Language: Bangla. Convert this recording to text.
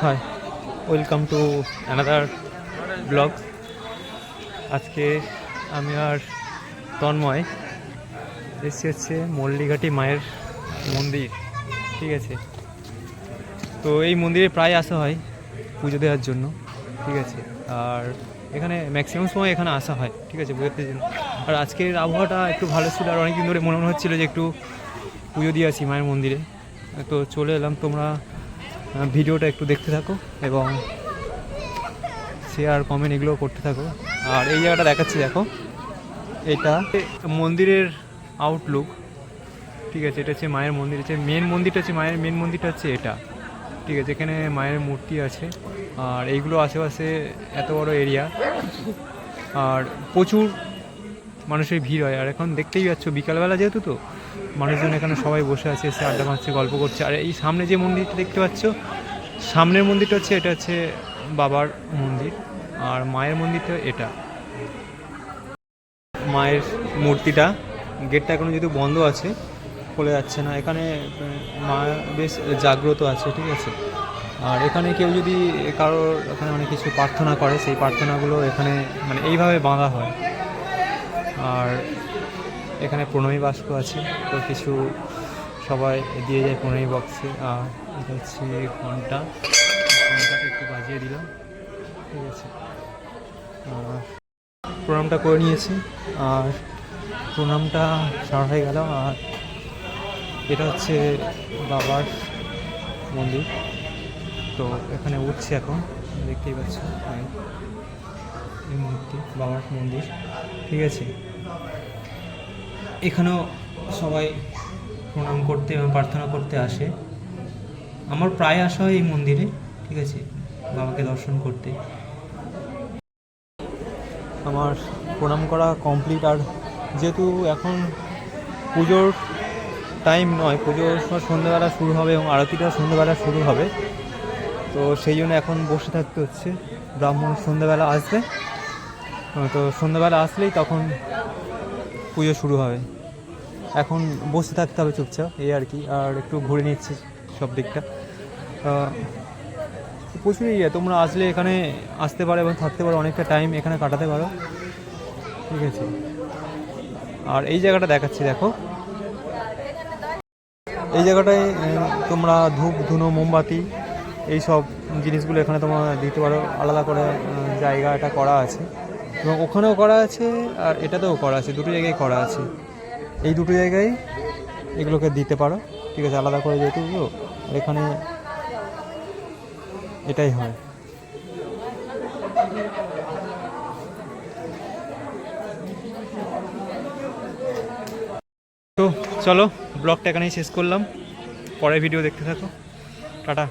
High, welcome to another blog. আজকে আমি আর তন্ময় এসেছি হচ্ছে মল্লিঘাটি মায়ের মন্দির, ঠিক আছে। তো এই মন্দিরে প্রায় আসা হয় পুজো দেওয়ার জন্য, ঠিক আছে। আর এখানে ম্যাক্সিমাম সময় এখানে আসা হয়, ঠিক আছে, পুজোর জন্য। আর আজকের আবহাওয়াটা একটু ভালো ছিল, আর অনেকদিন ধরে মনে হচ্ছিলো যে একটু পুজো দিয়ে আসি মায়ের মন্দিরে। তো চলে এলাম। তোমরা ভিডিওটা একটু দেখতে থাকো এবং শেয়ার কমেন্ট এগুলো করতে থাকো। আর এই জায়গাটা দেখাচ্ছি, দেখো, এটা মন্দিরের আউটলুক, ঠিক আছে। এটা হচ্ছে মায়ের মন্দির, হচ্ছে মেন মন্দিরটা, হচ্ছে মায়ের মেন মন্দিরটা হচ্ছে এটা, ঠিক আছে। এখানে মায়ের মূর্তি আছে, আর এইগুলো আশেপাশে এত বড় এরিয়া, আর প্রচুর মানুষের ভিড় হয়। আর এখন দেখতেই পাচ্ছ বিকালবেলা যেহেতু, তো মানুষজন এখানে সবাই বসে আছে, এসে আড্ডা মারছে, গল্প করছে। আর এই সামনে যে মন্দিরটা দেখতে পাচ্ছ, সামনের মন্দিরটা হচ্ছে, এটা হচ্ছে বাবার মন্দির, আর মায়ের মন্দিরটা এটা। মায়ের মূর্তিটা, গেটটা এখনো যেহেতু বন্ধ আছে, খুলে যাচ্ছে না। এখানে মা বেশ জাগ্রত আছে, ঠিক আছে। আর এখানে কেউ যদি কারোর এখানে অনেক কিছু প্রার্থনা করে, সেই প্রার্থনাগুলো এখানে মানে এইভাবে বাঁধা হয়। আর এখানে প্রণয়ী বাস্ক আছে, তো কিছু সবাই দিয়ে যায় প্রণয়ী বক্সে। আর এটা হচ্ছে ঘন্টাটা একটু বাজিয়ে দিলাম, ঠিক আছে। আর প্রণামটা করে নিয়েছি, আর প্রণামটা সারা হয়ে গেল। আর এটা হচ্ছে বাবার মন্দির, তো এখানে উঠছে এখন, দেখতেই পাচ্ছ এই মূর্তি, বাবার মন্দির, ঠিক আছে। এখানেও সবাই প্রণাম করতে এবং প্রার্থনা করতে আসে। আমার প্রায় আসা হয় এই মন্দিরে, ঠিক আছে, বাবাকে দর্শন করতে। আমার প্রণাম করা কমপ্লিট। আর যেহেতু এখন পুজোর টাইম নয়, পুজোর সন্ধ্যেবেলা শুরু হবে এবং আরতিটা সন্ধ্যেবেলা শুরু হবে, তো সেই জন্য এখন বসে থাকতে হচ্ছে। ব্রাহ্মণ সন্ধ্যেবেলা আসবে, তো সন্ধ্যেবেলা আসলেই তখন পুজো শুরু হবে। এখন বসে থাকতে হবে চুপচাপ, এই আর কি। আর একটু ঘুরে নিচ্ছি সব দিকটা। প্রচুর ইয়ে, তোমরা আসলে এখানে আসতে পারো এবং থাকতে পারো, অনেকটা টাইম এখানে কাটাতে পারো, ঠিক আছে। আর এই জায়গাটা দেখাচ্ছি, দেখো, এই জায়গাটায় তোমরা ধূপ ধুনো মোমবাতি এই সব জিনিসগুলো এখানে তোমরা দিতে পারো। আলাদা করে জায়গাটা করা আছে, এবং ওখানেও করা আছে আর এটাতেও করা আছে, দুটো জায়গায় করা আছে। এই দুটো জায়গায় এগুলোকে দিতে পারো, ঠিক আছে, আলাদা করে যেহেতু। আর এখানে এটাই হয়। তো চলো, ব্লগটা এখানেই শেষ করলাম। পরের ভিডিও দেখতে থাকো। টাটা।